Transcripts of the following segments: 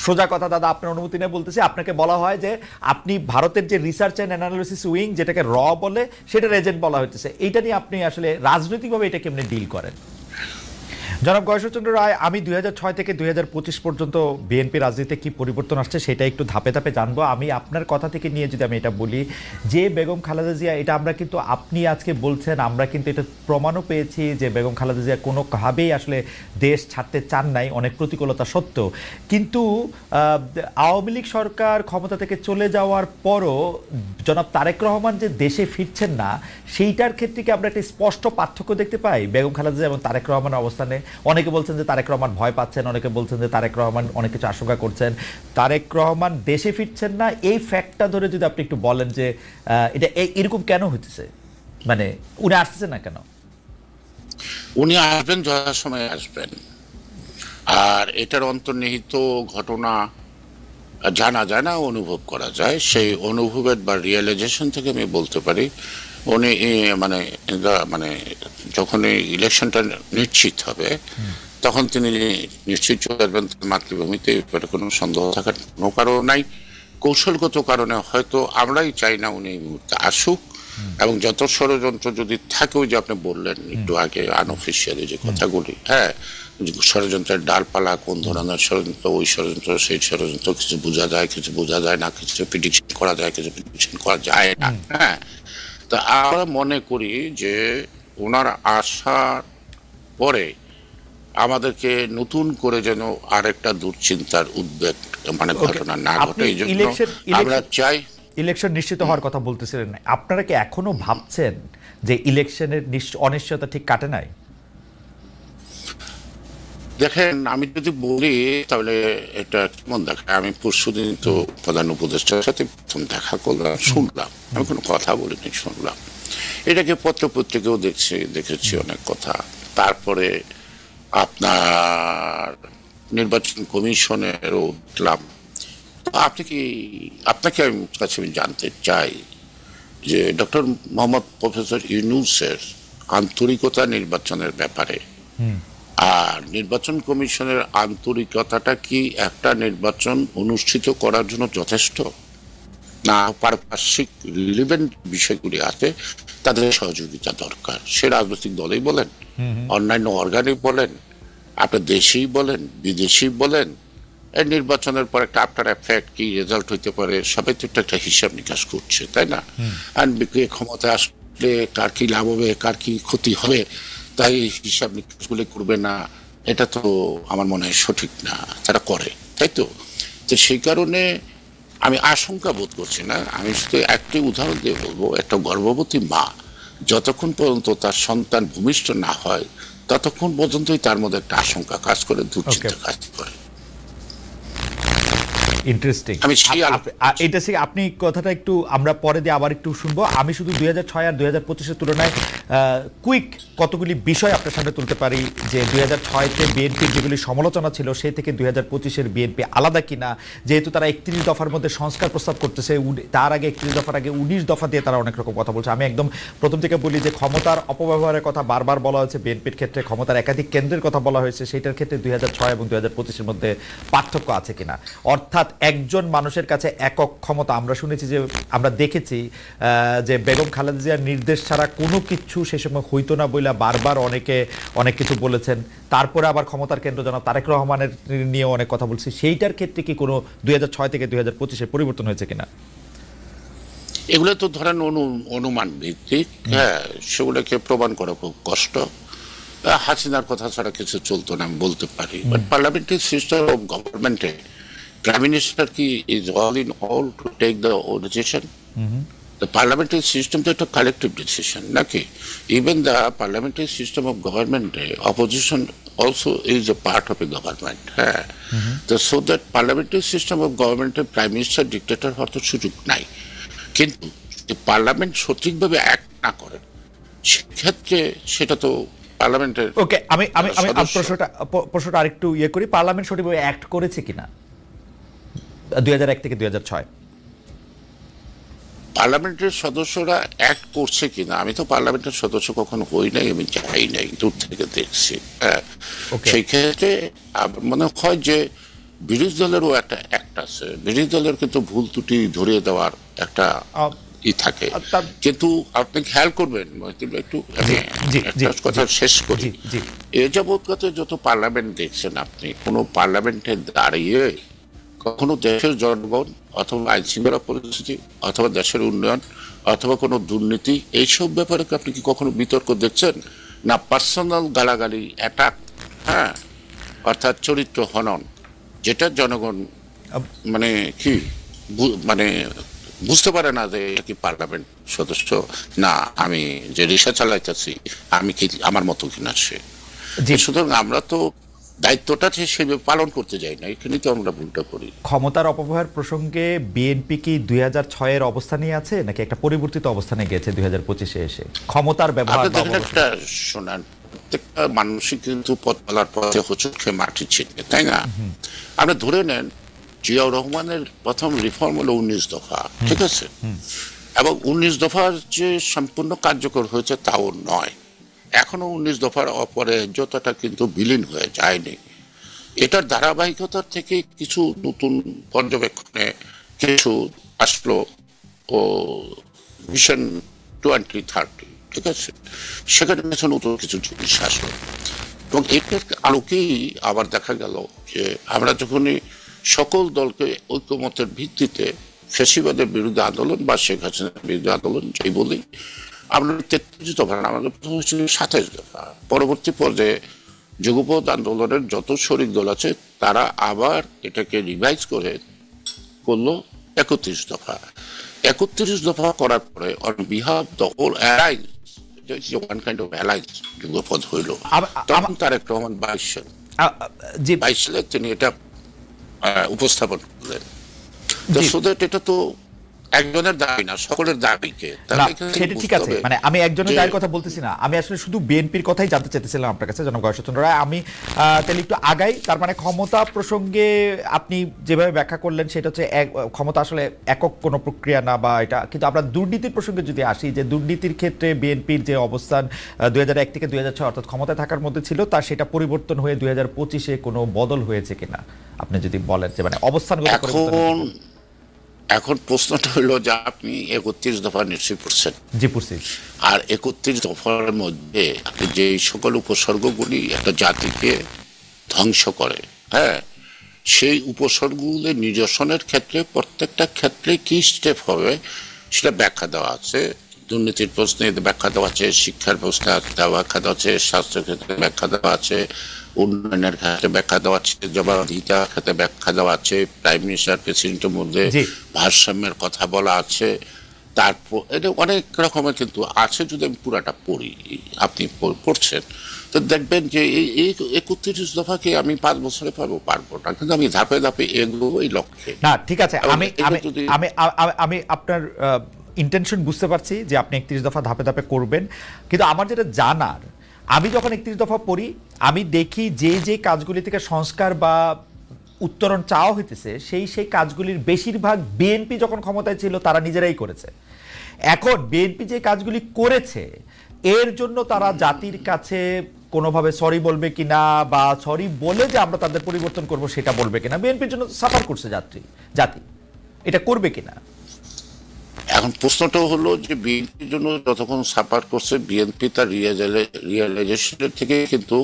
সোজা কথা দাদা, আপনার অনুমতি নিয়ে বলতেছি, আপনাকে বলা হয় যে আপনি ভারতের যে রিসার্চ অ্যান্ড অ্যানালিসিস উইং, যেটাকে বলে, সেটার এজেন্ট বলা হইতেছে। এইটা নিয়ে আপনি আসলে রাজনৈতিকভাবে এটা কেমনে ডিল করেন? জনাব গয়েশ্বরচন্দ্র রায়, আমি 2006 থেকে 2025 পর্যন্ত বিএনপি রাজনীতিতে কি পরিবর্তন আসছে সেটা একটু ধাপে ধাপে জানবো। আমি আপনার কথা থেকে নিয়ে যদি আমি এটা বলি যে বেগম খালেদা জিয়া, এটা আমরা কিন্তু, আপনি আজকে বলছেন, আমরা কিন্তু এটা প্রমাণও পেয়েছি যে বেগম খালেদা জিয়া কোনোভাবেই আসলে দেশ ছাড়তে চান নাই, অনেক প্রতিকূলতা সত্ত্বেও। কিন্তু আওয়ামী লীগ সরকার ক্ষমতা থেকে চলে যাওয়ার পরও জনাব তারেক রহমান যে দেশে ফিরছেন না, সেইটার ক্ষেত্রে কি আমরা একটা স্পষ্ট পার্থক্য দেখতে পাই বেগম খালেদা জিয়া এবং তারেক রহমানের অবস্থানে? অনেকে বলছেন যে তারেক রহমান ভয় পাচ্ছেন, অনেকে বলছেন যে তারেক রহমান অনেক কিছু আশঙ্কা করছেন। তারেক রহমান দেশে ফিরছেন না, এই ফ্যাক্টটা ধরে যদি আপনি একটু বলেন যে এটা এরকম কেন হইতেছে, মানে উনি আসতেছেন না কেন? উনি আসবেন, যথাসময়ে আসবেন। আর এটার অন্তর্নিহিত ঘটনা জানা যায় না, অনুভব করা যায়। সেই অনুভবের বা রিয়েলাইজেশন থেকে আমি বলতে পারি উনি মানে মানে যখন ইলেকশনটা নিশ্চিত হবে তখন তিনি নিশ্চিত চলে আসবেন মাতৃভূমিতে। এবারে কোনো সন্দেহ থাকার কোনো কারণ নাই। কৌশলগত কারণে হয়তো আমরাই চাই না উনি এই মুহূর্তে আসুক, এবং যত ষড়যন্ত্র যদি থাকে, ওই যে আপনি বললেন একটু আগে আনঅফিসিয়ালি যে কথাগুলি, হ্যাঁ, ষড়যন্ত্রের ডালপালা, কোন ধরনের ষড়যন্ত্র, ওই ষড়যন্ত্র, সেই ষড়যন্ত্র, কিছু বোঝা যায়, কিছু বোঝা যায় না, কিছু প্রেডিকশন করা যায়, কিছু প্রেডিকশন করা যায় না। হ্যাঁ, তা আমরা মনে করি যে ওনার আসার পরে আমাদেরকে নতুন করে যেন আরেকটা দুশ্চিন্তার উদ্বেগ মানে ঘটনা না ঘটে, এই জন্য আমরা চাই। ইলেকশন নিশ্চিত হওয়ার কথা বলতেছিলেন, আপনারা কি এখনো ভাবছেন যে ইলেকশনের অনিশ্চয়তা ঠিক কাটে নাই? দেখেন, আমি যদি বলি তাহলে এটা কেমন দেখায়। আমি পরশুদিন তো প্রধান উপদেষ্টার সাথে প্রথম দেখা করলাম, শুনলাম, আমি কোনো কথা বলিনি, শুনলাম। এটাকে পত্র পত্রিকাও দেখেছি অনেক কথা। তারপরে আপনার নির্বাচন কমিশনেরও দেখলাম। আপনাকে আমি কাছে জানতে চাই যে ডক্টর মোহাম্মদ প্রফেসর ইউনূসের আন্তরিকতা নির্বাচনের ব্যাপারে আর নির্বাচন কমিশনের আন্তরিকতাটা কি একটা নির্বাচন অনুষ্ঠিত করার জন্য যথেষ্ট, না পারিপার্শ্বিক রিলেভেন্ট বিষয়গুলি আছে তাদের সহযোগিতা দরকার? সে রাজনৈতিক দলেই বলেন, অন্যান্য অর্গানিক বলেন, আপনার দেশেই বলেন, বিদেশি বলেন, এই নির্বাচনের পর একটা আফটার এফেক্ট কি রেজাল্ট হইতে পারে, সবাই তো একটা হিসাব নিকাশ করছে, তাই না? আর ক্ষমতা আসলে কার কি লাভ হবে, কার কি ক্ষতি হবে, তাই হিসাব নিকাশগুলি করবে না, এটা তো আমার মনে হয় সঠিক না। তারা করে, তাই তো? তো সেই কারণে আমি আশঙ্কা বোধ করছি না। আমি শুধু একটি উদাহরণ দিয়ে বলবো, একটা গর্ভবতী মা যতক্ষণ পর্যন্ত তার সন্তান ভূমিষ্ঠ না হয় ততক্ষণ পর্যন্তই তার মধ্যে একটা আশঙ্কা কাজ করে, দুশ্চিন্তা কাজ করে। ইন্টারেস্টিং। এটা আপনি কথাটা একটু আমরা পরে দিয়ে আবার একটু শুনবো। আমি শুধু 2006 আর 2025-এর তুলনায় কুইক কতগুলি বিষয় আপনার সামনে তুলতে পারি যে 2006-তে বিএনপির যেগুলি সমালোচনা ছিল সেই থেকে 2025-এর বিএনপি আলাদা কিনা। যেহেতু তারা 31 দফার মধ্যে সংস্কার প্রস্তাব করতেছে, তার আগে 31 দফার আগে 19 দফা দিয়ে তারা অনেক রকম কথা বলছে। আমি একদম প্রথম থেকে বলি যে ক্ষমতার অপব্যবহারের কথা বারবার বলা হয়েছে, বিএনপির ক্ষেত্রে ক্ষমতার একাধিক কেন্দ্রের কথা বলা হয়েছে, সেটার ক্ষেত্রে 2006 এবং 2025-এর মধ্যে পার্থক্য আছে কিনা। অর্থাৎ একজন মানুষের কাছে একক ক্ষমতা, আমরা শুনেছি যে, আমরা দেখেছি যে বেগম খালেদা জিয়ার নির্দেশ ছাড়া কোনো কিছু সে সময় হইতো না বইলা বারবার অনেকে অনেক কিছু বলেছেন। তারপরে আবার ক্ষমতার কেন্দ্র জনাব তারেক রহমানের নিয়ে অনেক কথা বলছি। সেইটার ক্ষেত্রে কি কোনো 2006 থেকে 2025-এ পরিবর্তন হয়েছে কিনা? এগুলো তো ধরেন অনুমান ভিত্তিক, হ্যাঁ, সেগুলোকে প্রমাণ করা খুব কষ্ট। হাসিনার কথা ছাড়া কিছু চলতো না আমি বলতে পারি, বাট পার্লামেন্টারি সিস্টেম অফ গভর্নমেন্টে প্রাইম মিনিস্টার কি is all in all to take the decision? The parliamentary system is a collective decision, naki. Even the parliamentary system of government, opposition also is a part of a government. So that parliamentary system of government, prime minister, dictator হওয়ার সুযোগ নাই। কিন্তু parliament সঠিকভাবে act না করে সেক্ষেত্রে সেটা তো পার্লামেন্টের। ওকে, আমি প্রশ্নটা আরেকটু করি, পার্লামেন্ট সঠিকভাবে অ্যাক্ট করেছে কিনা 2001 থেকে 2006? পার্লামেন্টের সদস্যরা অ্যাক্ট করছে কিনা, আমি তো পার্লামেন্টের সদস্য কখনো হই নাই, আমি যাই নাই, দূর থেকে দেখছি। হ্যাঁ, সেই ক্ষেত্রে আমার মনে হয় যে বিরোধী দলেরও একটা অ্যাক্ট আছে, বিরোধী দলের কিন্তু ভুল ত্রুটি ধরিয়ে দেওয়ার একটা থাকে। কিন্তু আপনি খেয়াল করবেন একটু, আমি একটা কথা শেষ করি, এ যাবৎকাত যত পার্লামেন্ট দেখছেন আপনি, কোন পার্লামেন্টে দাঁড়িয়ে কখনো দেশের জনগণ অথবা আইন শৃঙ্খলা পরিস্থিতি অথবা দেশের উন্নয়ন অথবা কোনো দুর্নীতি এইসব ব্যাপারে আপনি কি কখনো বিতর্ক দেখছেন? না পার্সোনাল গালাগালি, অ্যাটাক, হ্যাঁ, অর্থাৎ চরিত্র হনন, যেটা জনগণ মানে কি মানে বুঝতে পারে না যে এটা কি পার্লামেন্ট সদস্য, না আমি যে রিক্সা চালাইতেছি আমি কি আমার মতো কিনা সে। সুতরাং আমরা তো দায়িত্বটা সেভাবে পালন করতে যাই না, এখানে তো আমরা ভুলটা করি। ক্ষমতার অপব্যবহার প্রসঙ্গে বিএনপি কি 2006-এর অবস্থানই আছে নাকি একটা পরিবর্তিত অবস্থানে গেছে 2025-এ এসে ক্ষমতার ব্যবহার? একটা শোনান, প্রত্যেকটা মানুষই কিন্তু পথ চলার পথে হোঁচট মাটি ছিটকে, তাই না? আপনি ধরে নেন জিয়াউর রহমানের প্রথম রিফর্ম হলো 19 দফা, ঠিক আছে, এবং 19 দফার যে সম্পূর্ণ কার্যকর হয়েছে তাও নয়, এখনো 19 দফার অপরাজয়তাটা কিন্তু বিলীন হয়ে যায়নি। এটার ধারাবাহিকতার থেকে কিছু নতুন পর্যবেক্ষণে কিছু আসলো ও মিশন 2030, ঠিক আছে, সেখানে নতুন কিছু জিনিস আসলো এবং এটার আলোকেই আবার দেখা গেল যে আমরা যখনই সকল দলকে ঐক্যমতের ভিত্তিতে ফ্যাসিবাদের বিরুদ্ধে আন্দোলন বা শেখ হাসিনার বিরুদ্ধে আন্দোলন যাই বলি, আমরা 33 দফা, আমাদের প্রথম হচ্ছিল 27 দফা, পরবর্তী পর্যায়ে যুগপৎ আন্দোলনের যত শরিক দল আছে তারা আবার এটাকে রিভাইজ করে করলো 31 দফা। 31 দফা করার পরে on behalf the whole alliance, one kind of alliance যুগপৎ হইল। তখন তারেক রহমান 22 সালে তিনি এটা উপস্থাপন করলেন। এটা তো একজনের দাবি না, সকলের দাবিকে। সেটা ঠিক আছে, মানে আমি একজনের দাবির কথা বলতেছি না, আমি আসলে শুধু বিএনপির কথাই জানতে চাইতেছিলাম আপনার কাছে জনাব গয়েশ্বরচন্দ্র রায়। আমি তাহলে একটু আগাই, তার মানে ক্ষমতা প্রসঙ্গে আপনি যেভাবে ব্যাখ্যা করলেন সেটা হচ্ছে ক্ষমতা আসলে একক কোনো প্রক্রিয়া না বা এটা, কিন্তু আমরা দুর্নীতির প্রসঙ্গে যদি আসি, যে দুর্নীতির ক্ষেত্রে বিএনপির যে অবস্থান 2001 থেকে 2006 অর্থাৎ ক্ষমতায় থাকার মধ্যে ছিল, তার সেটা পরিবর্তন হয়ে 2025-এ কোনো বদল হয়েছে কিনা আপনি যদি বলেন, যে মানে অবস্থানগত পরিবর্তন। এখন প্রশ্নটা হলো যে আপনি 31 দফা নিশ্চয়ই পড়ছেন। জি পড়ছি। আর 31 দফার মধ্যে যে সকল উপসর্গগুলি একটা জাতিকে ধ্বংস করে, হ্যাঁ, সেই উপসর্গগুলি নিরসনের ক্ষেত্রে প্রত্যেকটা ক্ষেত্রে কি স্টেপ হবে সেটা ব্যাখ্যা দেওয়া আছে। দুর্নীতির প্রশ্নে ব্যাখ্যা দেওয়া আছে, শিক্ষার প্রশ্নে ব্যাখ্যা দেওয়া আছে, স্বাস্থ্য ক্ষেত্রে ব্যাখ্যা দেওয়া আছে, উন্নয়নের ক্ষেত্রে ব্যাখ্যা দেওয়া আছে, জবাবদিহিতার ক্ষেত্রে ব্যাখ্যা দেওয়া আছে, প্রাইম মিনিস্টার প্রেসিডেন্টের মধ্যে ভারসাম্যের কথা বলা আছে, তারপর এটা অনেক রকমের কিন্তু আছে। যদি আমি পুরাটা পড়ি, আপনি পড়ছেন তো দেখবেন যে এই 31 দফাকে আমি 5 বছরে পারবো না, কিন্তু আমি ধাপে ধাপে এগোবো এই লক্ষ্যে। না ঠিক আছে, আমি আপনার ইন্টেনশন বুঝতে পারছি যে আপনি 31 দফা ধাপে ধাপে করবেন, কিন্তু আমার যেটা জানার, আমি যখন 31 দফা পড়ি আমি দেখি যে কাজগুলি থেকে সংস্কার বা উত্তরণ চাওয়া হইতেছে সেই কাজগুলির বেশিরভাগ বিএনপি যখন ক্ষমতায় ছিল তারা নিজেরাই করেছে। এখন বিএনপি যে কাজগুলি করেছে এর জন্য তারা জাতির কাছে কোনোভাবে সরি বলবে কিনা, বা সরি বলে যে আমরা তাদের পরিবর্তন করব সেটা বলবে কিনা, বিএনপির জন্য সাফার করছে জাতি, এটা করবে কিনা। এখন প্রশ্নটা হলো যে বিএনপির জন্য যতক্ষণ সাপোর্ট করছে, বিএনপি তার রিয়েলাইজেশনের থেকে কিন্তু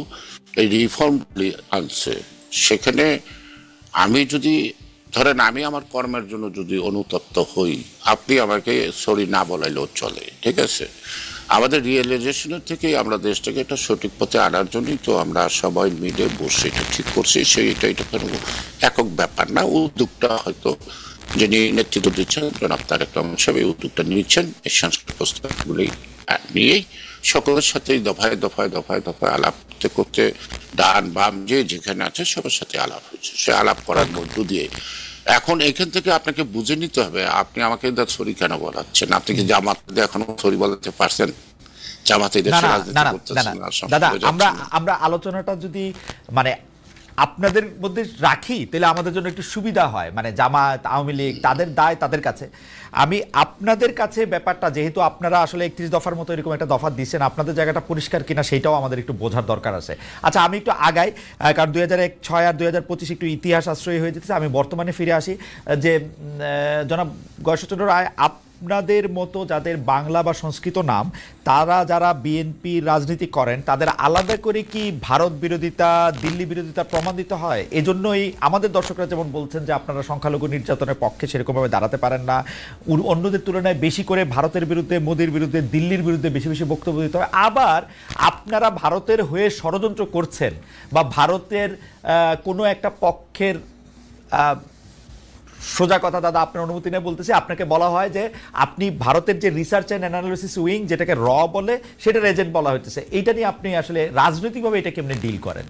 এই রিফর্মগুলি আনছে। সেখানে আমি যদি ধরেন আমি আমার কর্মের জন্য যদি অনুতপ্ত হই, আপনি আমাকে সরি না বলাইলেও চলে, ঠিক আছে। আমাদের রিয়েলাইজেশনের থেকে আমরা দেশটাকে একটা সঠিক পথে আনার জন্যই তো আমরা সবাই মিলে বসে এটা ঠিক করছি। এটা কোনো একক ব্যাপার না। উদ্যোগটা হয়তো যিনি নেতৃত্ব দিচ্ছেন জনাব তারেক রহমান সাহেব এই উদ্যোগটা নিচ্ছেন, এই সংস্কার প্রস্তাবগুলি নিয়েই সকলের সাথেই দফায় দফায় দফায় দফায় আলাপ করতে করতে ডান বাম যে যেখানে আছে সবার সাথে আলাপ হয়েছে। সে আলাপ করার মধ্য দিয়ে এখন এখান থেকে আপনাকে বুঝে নিতে হবে, আপনি আমাকে সরি কেন বলাচ্ছেন? আপনি কি জামাতে এখনো সরি বলাতে পারছেন? জামাতে দাদা আমরা আলোচনাটা যদি মানে আপনাদের মধ্যে রাখি তাহলে আমাদের জন্য একটু সুবিধা হয়, মানে জামাত আওয়ামী লীগ তাদের দায় তাদের কাছে। আমি আপনাদের কাছে ব্যাপারটা, যেহেতু আপনারা আসলে 31 দফার মতো এরকম একটা দফা দিচ্ছেন, আপনাদের জায়গাটা পরিষ্কার কিনা সেটাও আমাদের একটু বোঝার দরকার আছে। আচ্ছা, আমি একটু আগাই, কারণ 2006 আর 2025 একটু ইতিহাস আশ্রয়ী হয়ে যেতেছে। আমি বর্তমানে ফিরে আসি যে জনাব গয়েশ্বরচন্দ্র রায়, আপনাদের মতো যাদের বাংলা বা সংস্কৃত নাম, তারা যারা বিএনপি রাজনীতি করেন, তাদের আলাদা করে কি ভারত বিরোধিতা, দিল্লি বিরোধিতা প্রমাণ দিতে হয়? এজন্যই আমাদের দর্শকরা যেমন বলছেন যে আপনারা সংখ্যালঘু নির্যাতনের পক্ষে সেরকমভাবে দাঁড়াতে পারেন না, অন্যদের তুলনায় বেশি করে ভারতের বিরুদ্ধে, মোদির বিরুদ্ধে, দিল্লির বিরুদ্ধে বেশি বেশি বক্তব্য দিতে হয়। আবার আপনারা ভারতের হয়ে ষড়যন্ত্র করছেন বা ভারতের কোনো একটা পক্ষের, সোজা কথা দাদা আপনার অনুমতি নিয়ে বলতেছি, আপনাকে বলা হয় যে আপনি ভারতের যে রিসার্চ অ্যান্ড অ্যানালিসিস উইং, যেটাকে র বলে, সেটার এজেন্ট বলা হচ্ছে। এইটা নিয়ে আপনি আসলে রাজনৈতিকভাবে এটা কেমনে ডিল করেন?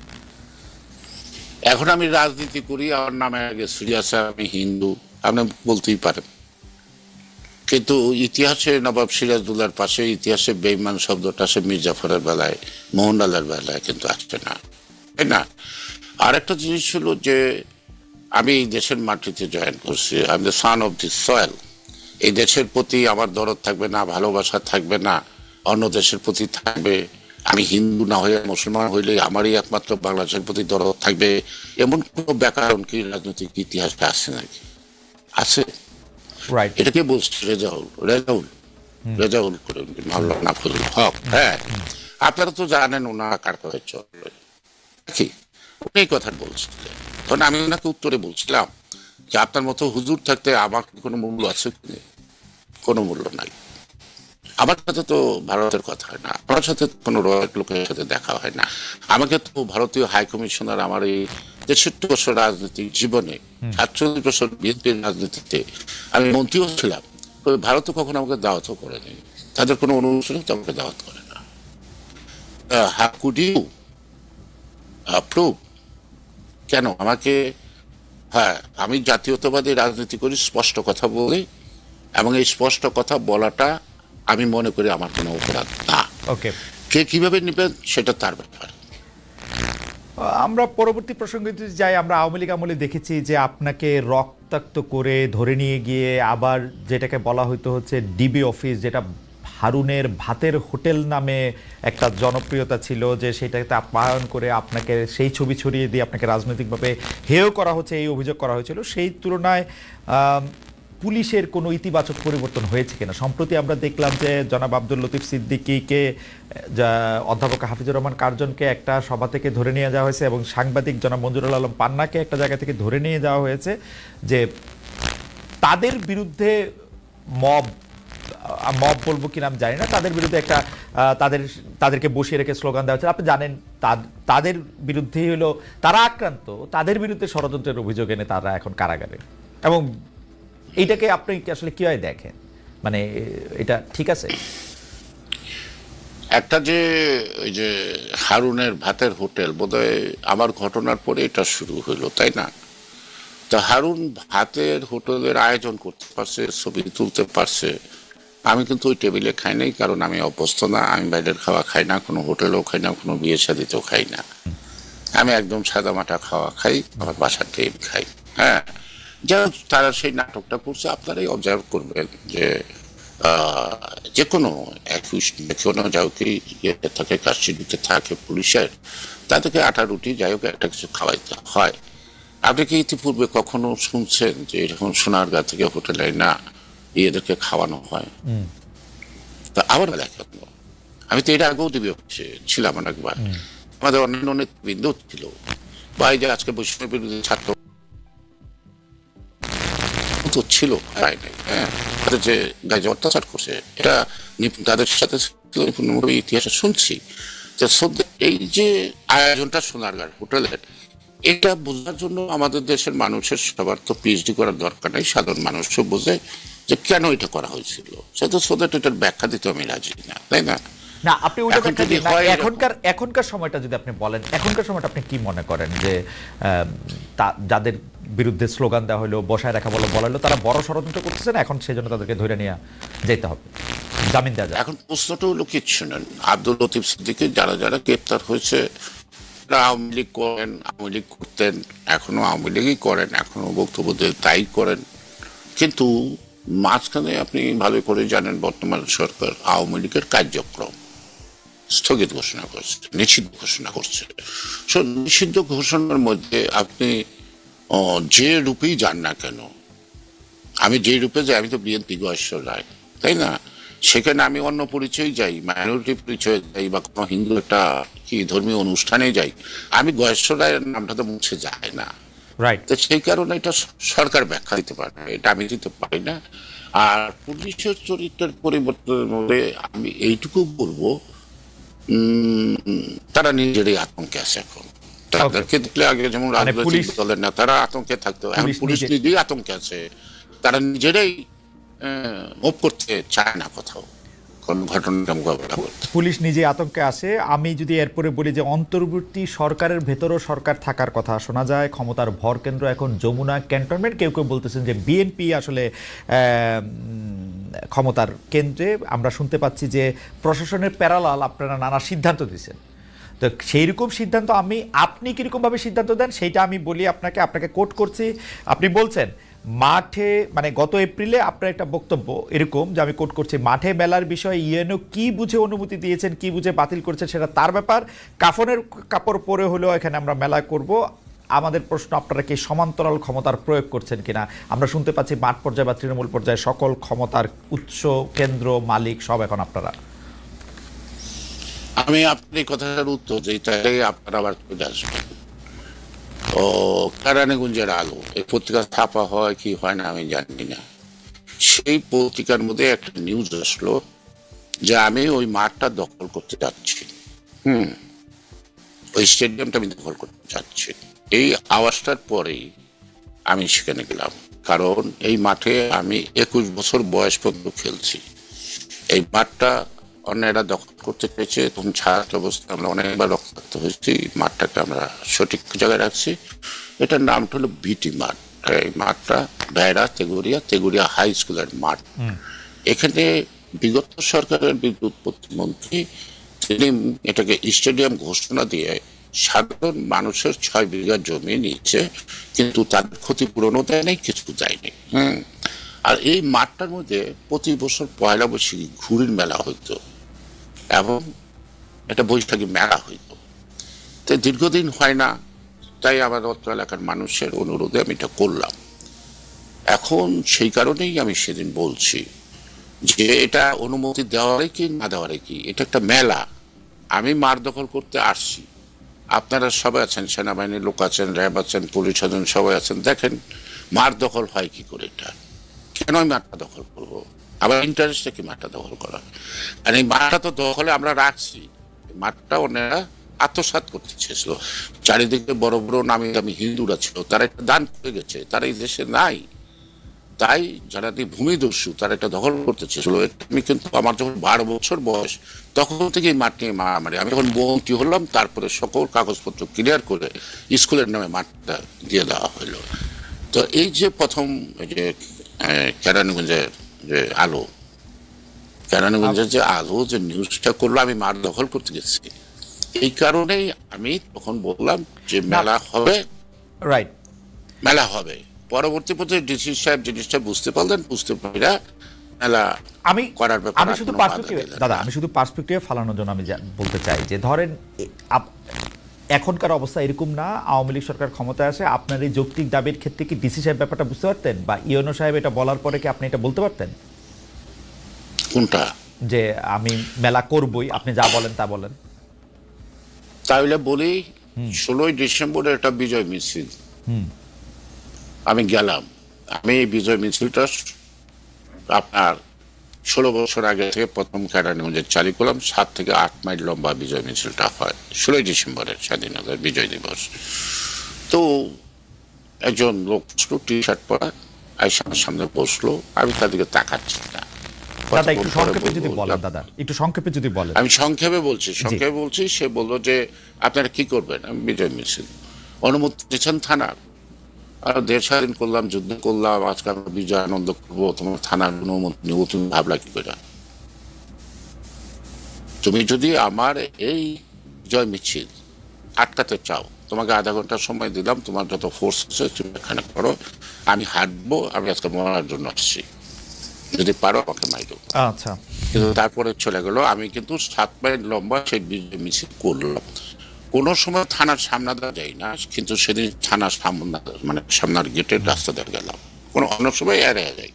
এখন আমি রাজনীতি করি, আমার নামে আগে সিরিয়াস, আমি হিন্দু, আপনি বলতেই পারেন, কিন্তু ইতিহাসে নবাব সিরাজদৌল্লার পাশে ইতিহাসে বেঈমান শব্দটা সে মির্জাফরের বেলায়, মোহনলালের বেলায় কিন্তু আসছে না, তাই না? আরেকটা জিনিস হলো যে আমি এই দেশের মাটিতে জয়েন করছি, I am the son of this soil. এই দেশের প্রতি আমার দরদ থাকবে না, ভালোবাসা থাকবে না, অন্য দেশের প্রতি থাকবে। আমি হিন্দু না হয়ে মুসলমান হইলে আমারই একমাত্র বাংলাদেশের প্রতি দরদ থাকবে, এমন কোনো ব্যাকরণ কি রাজনৈতিক ইতিহাসে আছে নাকি? আছে? এটাকে বলছে রেজাউল, রেজাউল করে মাওলানা ফজলুল হক। হ্যাঁ, আপনারা তো জানেন ওনারা কার কথা চলে কি, উনি কথা বলছিলেন। তখন আমি ওনাকে উত্তরে বলছিলাম যে আপনার মতো হুজুর থাকতে আমার কোনো মূল্য আছে কি? কোনো মূল্য নাই। আমার সাথে তো ভারতের কথা হয় না, আপনার সাথে কোনো রয়ের লোকের সাথে দেখা হয় না। আমাকে তো ভারতীয় হাই কমিশনার আমার এই 63 বছর রাজনৈতিক জীবনে, 48 বছর বিএনপির রাজনীতিতে আমি মন্ত্রীও ছিলাম, ভারতে কখনো আমাকে দাওয়াতও করেনি, তাদের কোনো অনুষ্ঠানে তো আমাকে দাওয়াত করে না। How could you approve? কেন আমাকে? হ্যাঁ, আমি জাতীয়তাবাদী রাজনীতি করি, স্পষ্ট কথা বলি, এবং এই স্পষ্ট কথা বলাটা আমি মনে করি আমার কোনো অপরাধ না। ওকে, কে কিভাবে নেবেন সেটা তার ব্যাপার। আমরা পরবর্তী প্রসঙ্গে যদি যাই, আমরা আওয়ামী লীগ আমলে দেখেছি যে আপনাকে রক্তাক্ত করে ধরে নিয়ে গিয়ে আবার যেটাকে বলা হইতো হচ্ছে ডিবি অফিস, যেটা হারুনের ভাতের হোটেল নামে একটা জনপ্রিয়তা ছিল, যে সেটাতে আপ্যায়ন করে আপনাকে সেই ছবি ছড়িয়ে দিয়ে আপনাকে রাজনৈতিকভাবে হেয় করা হচ্ছে, এই অভিযোগ করা হয়েছিল। সেই তুলনায় পুলিশের কোনো ইতিবাচক পরিবর্তন হয়েছে কিনা? সম্প্রতি আমরা দেখলাম যে জনাব আব্দুল লতিফ সিদ্দিকীকে, অধ্যাপক হাফিজুর রহমান কার্জনকে একটা সভা থেকে ধরে নিয়ে যাওয়া হয়েছে, এবং সাংবাদিক জনাব মঞ্জুরুল আলম পান্নাকে একটা জায়গা থেকে ধরে নিয়ে যাওয়া হয়েছে, যে তাদের বিরুদ্ধে মব বলবো কি নাম জানি না, তাদের বিরুদ্ধে একটা তাদেরকে বসিয়ে রেখে স্লোগান দেওয়া হচ্ছে। আপনি জানেন তাদের বিরুদ্ধেই হলো তারা আক্রান্ত, তাদের বিরুদ্ধে ষড়যন্ত্রের অভিযোগ এনে তারা এখন কারাগারে। এবং এইটাকে আপনি আসলে কিভাবে দেখেন? মানে এটা ঠিক আছে? একটা যে ওই যে হারুনের ভাতের হোটেল, বোধহয় আমার ঘটনার পরে এটা শুরু হইলো, তাই না? তা হারুন ভাতের হোটেলের আয়োজন করতে পারছে, ছবি তুলতে পারছে, আমি কিন্তু ওই টেবিলে খাই নাই, কারণ আমি অভ্যস্ত না, আমি বাইরের খাওয়া খাই না, কোনো হোটেলেও খাই না, কোনো বিয়ে শাদিতেও খাই না, আমি একদম সাদামাটা খাওয়া খাই, আমার বাসার টেবিল খাই। হ্যাঁ, যারা তারা সেই নাটকটা করছে, আপনারাই অবজার্ভ করবেন যে যে কোনো যাও কি থাকে, কাস্টডিতে থাকে পুলিশের, তাদেরকে আটা রুটি যাই হোক একটা কিছু খাওয়াইতে হয়। আপনি কি ইতিপূর্বে কখনো শুনছেন যে এরকম সোনারগাঁ থেকে হোটেলে না এদেরকে খাওয়ানো হয়? তা আবার কেন? আমি তো এর আগেও দিবি ছিলাম অনেকবার, আমাদের অন্যান্য নেতৃবৃন্দ ছিল, বা এই যে আজকে বৈষম্যের বিরুদ্ধে ছাত্র তো ছিল, তাদের যে গায়ে যে অত্যাচার করছে, এটা তাদের সাথে ইতিহাসে শুনছি। এই যে আয়োজনটা সোনারগাঁ হোটেলের, এটা বোঝার জন্য আমাদের দেশের মানুষের সবার তো পিএইচডি করার দরকার নেই, সাধারণ মানুষও বোঝে যে কেন এটা করা হয়েছিল। সেটা সোদের এটার ব্যাখ্যা দিতে আমি রাজি না, তাই না? না, আপনি ওটা ব্যাখ্যা দিন না। এখনকার সময়টা যদি আপনি বলেন, এখনকার সময়টা আপনি কি মনে করেন যে যাদের বিরুদ্ধে স্লোগান দেওয়া হলো, বসায় রাখা বলা হলো, তারা বড় ষড়যন্ত্র করতেছে না এখন, সেই জন্য তাদেরকে ধরে নিয়ে যেতে হবে, জামিন দেওয়া যায়? এখন প্রশ্নটা হলো কিচ্ছু নেন, আব্দুল লতিফ সিদ্দিকী যারা যারা গ্রেপ্তার হয়েছে আপনারা আওয়ামী লীগ করেন, আওয়ামী লীগ করতেন, এখনো আওয়ামী লীগই করেন, এখনো বক্তব্য দিয়ে তাই করেন, কিন্তু মাঝখানে আপনি ভালো করে জানেন বর্তমান সরকার আওয়ামী লীগের কার্যক্রম স্থগিত ঘোষণা করছে, নিষিদ্ধ ঘোষণা করছে। নিষিদ্ধ ঘোষণার মধ্যে আপনি যে রূপেই যান না কেন, আমি যে রূপে যাই, আমি তো বিএনপি গয়েশ্বর রায়, তাই না? সেখানে আমি অন্য পরিচয় যাই, মাইনরিটি পরিচয় যাই, বা কোনো হিন্দু একটা কি ধর্মীয় অনুষ্ঠানে যাই, আমি গয়েশ্বর রায়ের নামটা তো মুছে যায় না। রাইট। তো সেই কারণে এটা সরকার ব্যাখ্যা দিতে পারবে, এটা আমি দিতে পারি না। আর পুলিশের চরিত্রের পরিবর্তনের মধ্যে আমি এইটুকু বলবো, তারা নিজেরই আতঙ্কে আছে এখন। তাদেরকে দেখলে আগে যেমন রাজনৈতিক দলের নেতারা আতঙ্কে থাকতো, এখন পুলিশ নিজেই আতঙ্কে আছে। তারা নিজেরাই মুভ করতে চায় না কোথাও কোন ঘটনাটা মোকাবেলা করতে। পুলিশ নিজে আতঙ্কে আছে। আমি যদি এরপরে বলি যে অন্তর্বর্তী সরকারের ভেতরও সরকার থাকার কথা শোনা যায়, ক্ষমতার ভর কেন্দ্র এখন যমুনা ক্যান্টনমেন্ট। কেউ কেউ বলতেছেন যে বিএনপি আসলে ক্ষমতার কেন্দ্রে। আমরা শুনতে পাচ্ছি যে প্রশাসনের প্যারালাল আপনারা নানা সিদ্ধান্ত দিচ্ছেন। তো সেই রকম সিদ্ধান্ত আপনি কীরকমভাবে সিদ্ধান্ত দেন সেইটা আমি বলি আপনাকে কোট করছি। আপনি বলছেন মাঠে, মানে গত এপ্রিলে আপনার একটা বক্তব্য এরকম যে, আমি কোট করছি, মাঠে মেলার বিষয়ে ইউএনও কি বুঝে অনুমতি দিয়েছেন, কি বুঝে বাতিল করেছেন সেটা তার ব্যাপার, কাফনের কাপড় পরে হলেও এখানে আমরা মেলা করব। আমাদের প্রশ্ন, আপনারা কি সমান্তরাল ক্ষমতার প্রয়োগ করছেন কিনা? আমরা শুনতে পাচ্ছি মাঠ পর্যায়ে বা তৃণমূল পর্যায়ে সকল ক্ষমতার উৎস, কেন্দ্র, মালিক সব এখন আপনারা। আমি আপনার কথাটার উত্তর দিই, তাহলে আপনারা আবার চলে আসবেন। ও কেরানীগঞ্জের আলো, এই পত্রিকা ছাপা হয় কি হয় না আমি জানি না। সেই পত্রিকার মধ্যে একটা নিউজ আসলো যে আমি ওই মাঠটা দখল করতে যাচ্ছি, ওই স্টেডিয়ামটা আমি দখল করতে যাচ্ছি। এই আওয়াজটার পরেই আমি সেখানে গেলাম, কারণ এই মাঠে আমি 21 বছর বয়স পর্যন্ত খেলছি। এই মাঠটা অন্যরা দখল করতে পেরেছে, তখন ছাত্র অবস্থায় আমরা অনেকবার রক্তাক্ত হয়েছি। মাঠটাকে আমরা সঠিক জায়গায় রাখছি। এটার নামটা হলো বিটি মাঠ। এই মাঠটা বেড়া তেগুড়িয়া হাই স্কুলের মাঠ। এখানে বিগত সরকারের বিদ্যুৎ প্রতিমন্ত্রী তিনি এটাকে স্টেডিয়াম ঘোষণা দিয়ে সাধারণ মানুষের 6 বিঘা জমি নিচ্ছে, কিন্তু তাদের ক্ষতিপূরণও দেয় নাই, কিছু দেয়নি। আর এই মাঠটার মধ্যে প্রতি বছর পয়লা বৈশাখী ঘুড়ির মেলা হইতো এবং একটা বৈশাখী মেলা হইতো। তো দীর্ঘদিন হয় না, তাই আমার অত্র এলাকার মানুষের অনুরোধে আমি এটা করলাম। এখন সেই কারণেই আমি সেদিন বলছি যে এটা অনুমতি দেওয়ারে কি না দেওয়ারে কি, এটা একটা মেলা। আমি মাঠ দখল করতে আসছি, আপনারা সবাই আছেন, সেনাবাহিনীর লোক আছেন, র্যাব আছেন, পুলিশ আছেন, সবাই আছেন। দেখেন মাঠ দখল হয় কি করে, এটা কেন আমি মাঠটা দখল করবো? আবার ইন্টারেস্টে কি মাঠটা দখল করা? আর এই মাঠটা তো দখলে আমরা রাখছি, মাঠটা ওনারা আত্মসাৎ করতে চেয়েছিল। চারিদিকে বড় বড় নামি দামি হিন্দুরা ছিল, তারা একটা দান করে গেছে, তারা এই দেশে নাই। তাই যারা ভূমিদস্যু তারা এটা দখল করতে চেয়েছিল। আমি কিন্তু আমার যখন 12 বছর বয়স তখন থেকে এই মাঠ নিয়ে মারামারি। আমি যখন মন্ত্রী হলাম তারপরে সকল কাগজপত্র ক্লিয়ার করে স্কুলের নামে মাঠটা দিয়ে দেওয়া হলো। তো এই যে প্রথম যে কেরানীগঞ্জের যে আলো, কেরানীগঞ্জের যে আলো যে নিউজটা করলো, আমি মাঠ দখল করতে গেছি, এই কারণেই আমি তখন বললাম যে মেলা হবে, রাইট, মেলা হবে। পরবর্তী পর্যায়ে ডিসি সাহেব জিনিসটা বুঝতে পারলেন, বুঝতে পারা মেলা আমি করার ব্যাপারে আমি শুধু পার্সপেক্টিভ, দাদা আমি শুধু পার্সপেক্টিভে ফালানোর জন্য আমি বলতে চাই যে, ধরেন এখনকার অবস্থা এরকম না, আওয়ামী লীগ সরকার ক্ষমতায় আসে, আপনার এই যৌক্তিক দাবির ক্ষেত্রে কি ডিসি সাহেব ব্যাপারটা বুঝতে পারতেন, বা ইউএনও সাহেব এটা বলার পরে কি আপনি এটা বলতে পারতেন? কোনটা? যে আমি মেলা করবই, আপনি যা বলেন তা বলেন। তাহলে বলি, 16ই ডিসেম্বরে একটা বিজয় মিছিল আমি গেলাম। আমি এই বিজয় মিছিলটা আপনার 16 বছর আগে থেকে প্রথম কেরানীগঞ্জে চালু করলাম। 7 থেকে 8 মাইল লম্বা বিজয় মিছিলটা হয় 16ই ডিসেম্বরের স্বাধীনতার বিজয় দিবস। তো একজন লোক টি শার্ট পরা আইসার সামনে বসলো, আমি তাদেরকে তাকাচ্ছি না। দাদা একটু সংক্ষেপে যদি বলেন, দাদা একটু সংক্ষেপে যদি বলেন। আমি সংক্ষেপে বলছি। সে বললো যে আপনারা কি করবেন? আমি বিজয় মিছিল অনুমতি দিয়েছেন থানার, আর দেশ স্বাধীন করলাম, যুদ্ধ করলাম, আজকে আমরা বিজয় আনন্দ করবো, তোমার থানার অনুমতি নেবো, তুমি ভাবলা কি করে? তুমি যদি আমার এই বিজয় মিছিল আটকাতে চাও, তোমাকে আধা ঘন্টা সময় দিলাম, তোমার যত ফোর্স আছে তুমি এখানে করো, আমি হাঁটবো, আমি আজকে মরার জন্য আসছি, যদি পারো আমাকে মাইরো। আচ্ছা। কিন্তু তারপরে চলে গেল। আমি কিন্তু 7 মাইল লম্বা সেই বিজয় মিছিল করলাম। কোনো সময় থানার সামনে দিয়ে যাই না, কিন্তু সেদিন থানার সামনে মানে সামনের গেটের রাস্তা দিয়ে গেলাম, কোনো অন্য সময় এড়িয়ে যাই।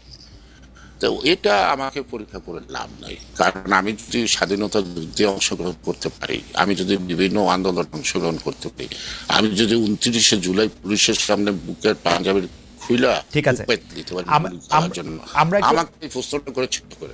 তো এটা আমাকে পরীক্ষা করে লাভ নাই, কারণ আমি যদি স্বাধীনতা যুদ্ধে অংশগ্রহণ করতে পারি, আমি যদি বিভিন্ন আন্দোলনে অংশগ্রহণ করতে পারি, আমি যদি 29শে জুলাই পুলিশের সামনে বুকের পাঞ্জাবির খুইলা ঠিক আছে। দিতে পারি আমরা একটু আমাকে প্রশ্নটা করে ছোট করে